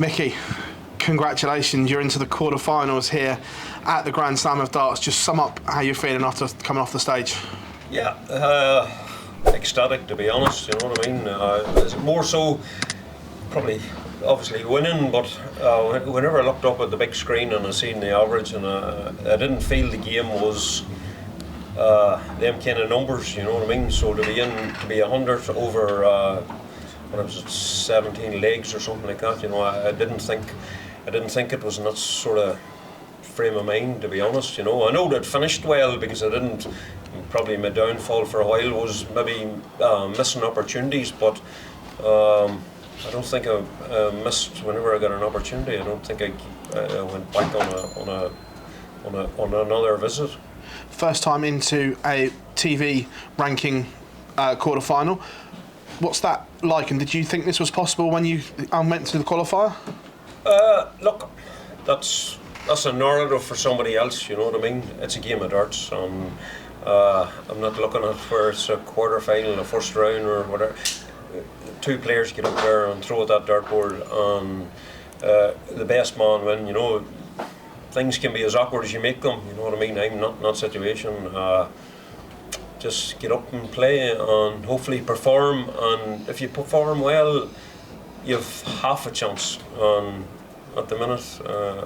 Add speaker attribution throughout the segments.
Speaker 1: Micky, congratulations, you're into the quarterfinals here at the Grand Slam of Darts. Just sum up how you're feeling after coming off the stage.
Speaker 2: Yeah, ecstatic, to be honest, you know what I mean? It's more so probably obviously winning, but whenever I looked up at the big screen and I seen the average, and I didn't feel the game was them kind of numbers, you know what I mean? So to be 100 over what was it, 17 legs or something like that, you know, I didn't think it was in that sort of frame of mind, to be honest, you know. I know that finished well because I didn't. Probably my downfall for a while was maybe missing opportunities, but I don't think I missed whenever I got an opportunity. I don't think I went back on another visit.
Speaker 1: First time into a TV ranking quarterfinal. What's that like? And did you think this was possible when you went to the qualifier?
Speaker 2: Look, that's a narrative for somebody else. You know what I mean? It's a game of darts, and I'm not looking at where it's a quarter-final, a first round, or whatever. Two players get up there and throw at that dartboard, and the best man win. You know, things can be as awkward as you make them. You know what I mean? I'm not in that situation. Just get up and play and hopefully perform, and if you perform well, you've half a chance, and at the minute I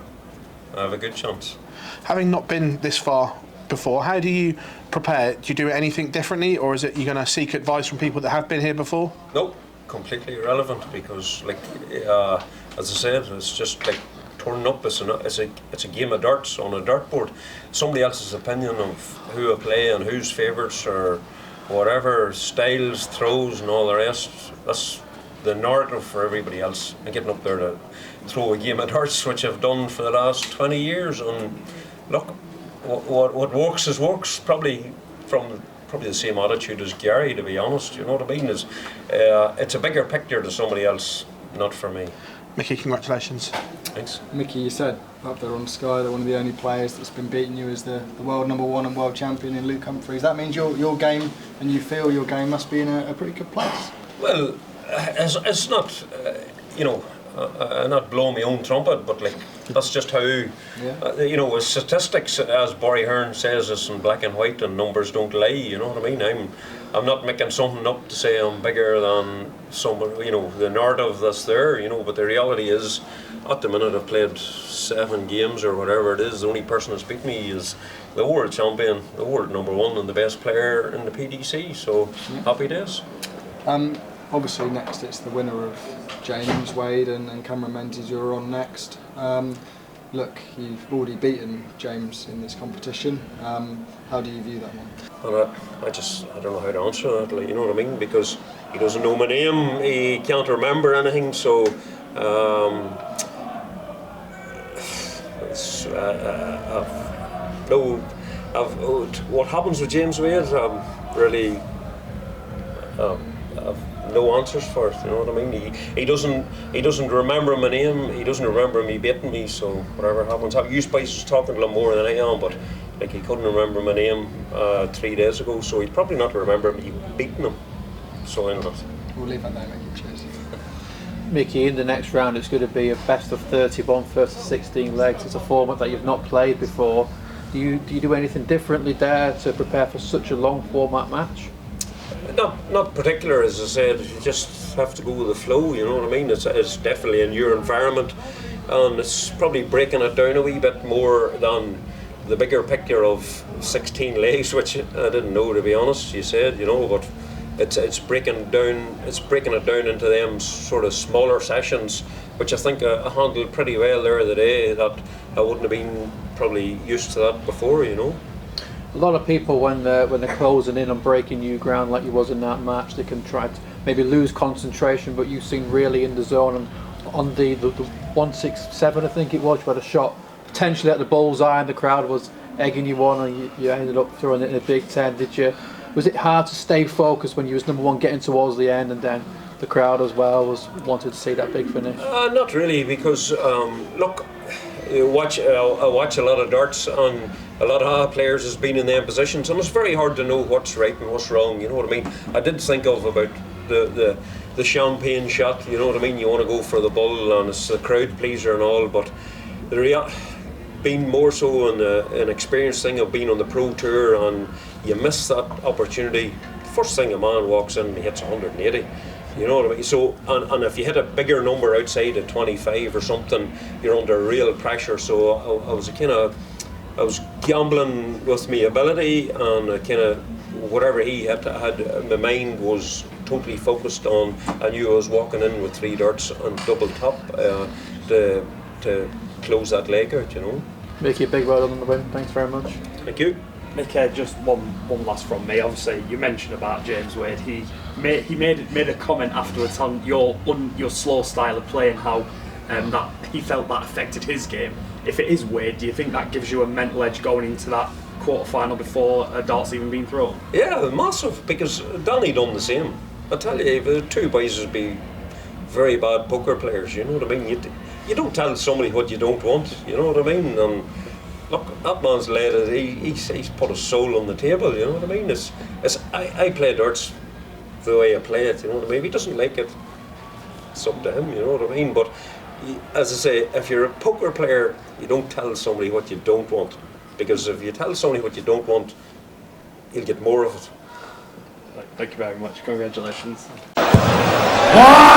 Speaker 2: have a good chance.
Speaker 1: Having not been this far before, how do you prepare? Do you do anything differently, or is it you're going to seek advice from people that have been here before?
Speaker 2: Nope, completely irrelevant, because like as I said, it's just like turning up. It's a game of darts on a dartboard. Somebody else's opinion of who I play and who's favourites or whatever, styles, throws and all the rest, that's the narrative for everybody else. And getting up there to throw a game of darts, which I've done for the last 20 years, and look, what works is works, probably the same attitude as Gary, to be honest, you know what I mean? It's a bigger picture to somebody else, not for me.
Speaker 1: Micky, congratulations.
Speaker 2: Thanks.
Speaker 3: Micky, you said up there on Sky that one of the only players that's been beating you is the world #1 and world champion in Luke Humphries. That means your game, and you feel your game must be in a pretty good place.
Speaker 2: Well, it's not, you know, I'm not blowing my own trumpet, but like that's just how, you know, with statistics, as Barry Hearn says, it's in black and white, and numbers don't lie. You know what I mean? I'm not making something up to say I'm bigger than someone. You know, the narrative that's there. You know, but the reality is, at the minute I've played 7 games or whatever it is. The only person that's beat me is the world champion, the world #1, and the best player in the PDC. So happy days.
Speaker 3: Obviously, next it's the winner of James Wade and Cameron Menzies who are on next. Look, you've already beaten James in this competition. How do you view that one?
Speaker 2: Well, I don't know how to answer that. Like, you know what I mean? Because he doesn't know my name, he can't remember anything. So what happens with James Wade? Really. I've no answers for it, you know what I mean? He doesn't remember my name, he doesn't remember me beating me, so whatever happens. You guys was talking to him more than I am, but like he couldn't remember my name 3 days ago, so he'd probably not remember me beating him. So I don't know.
Speaker 3: We'll leave that there, Micky. Cheers.
Speaker 4: Micky, in the next round it's going to be a best of 31, first of 16 legs. It's a format that you've not played before. Do you do anything differently there to prepare for such a long format match?
Speaker 2: Not particular, as I said. You just have to go with the flow. You know what I mean? It's definitely a new environment, and it's probably breaking it down a wee bit more than the bigger picture of 16 legs, which I didn't know, to be honest. You said, you know, but it's breaking it down into them sort of smaller sessions, which I think I handled pretty well there the day. That I wouldn't have been probably used to that before, you know.
Speaker 4: A lot of people, when they're closing in on breaking new ground like you was in that match, they can try to maybe lose concentration, but you seem really in the zone. And on the 167, I think it was, you had a shot potentially at the bullseye, and the crowd was egging you on, and you ended up throwing it in a Big Ten. Was it hard to stay focused when you was #1 getting towards the end, and then the crowd as well wanted to see that big finish?
Speaker 2: Not really, because look, I watch a lot of darts, and a lot of players has been in them positions, and it's very hard to know what's right and what's wrong. You know what I mean? I did think of about the champagne shot. You know what I mean? You want to go for the bull, and it's a crowd pleaser and all, but being more so an experienced thing of being on the pro tour, and you miss that opportunity. First thing a man walks in and he hits 180. You know what I mean? So, and if you hit a bigger number outside at 25 or something, you're under real pressure. So I was gambling with my ability, and whatever he had my mind was totally focused on. I knew I was walking in with 3 darts and double top to close that leg out. You know.
Speaker 4: Micky, a big well done on the win. Thanks very much.
Speaker 2: Thank you.
Speaker 5: Micky, just one last from me. Obviously, you mentioned about James Wade. He made a comment afterwards on your slow style of play and how that he felt that affected his game. If it is Wade, do you think that gives you a mental edge going into that quarter-final before a dart's even been thrown?
Speaker 2: Yeah, massive, because Danny done the same. I tell you, the 2 boys would be very bad poker players, you know what I mean? You don't tell somebody what you don't want, you know what I mean? And look, that man's laid it, he's put his soul on the table, you know what I mean? I play darts the way I play it, you know what I mean? If he doesn't like it, it's up to him, you know what I mean? But as I say, if you're a poker player, you don't tell somebody what you don't want, because if you tell somebody what you don't want, he'll get more of it.
Speaker 5: Thank you very much. Congratulations.
Speaker 6: One!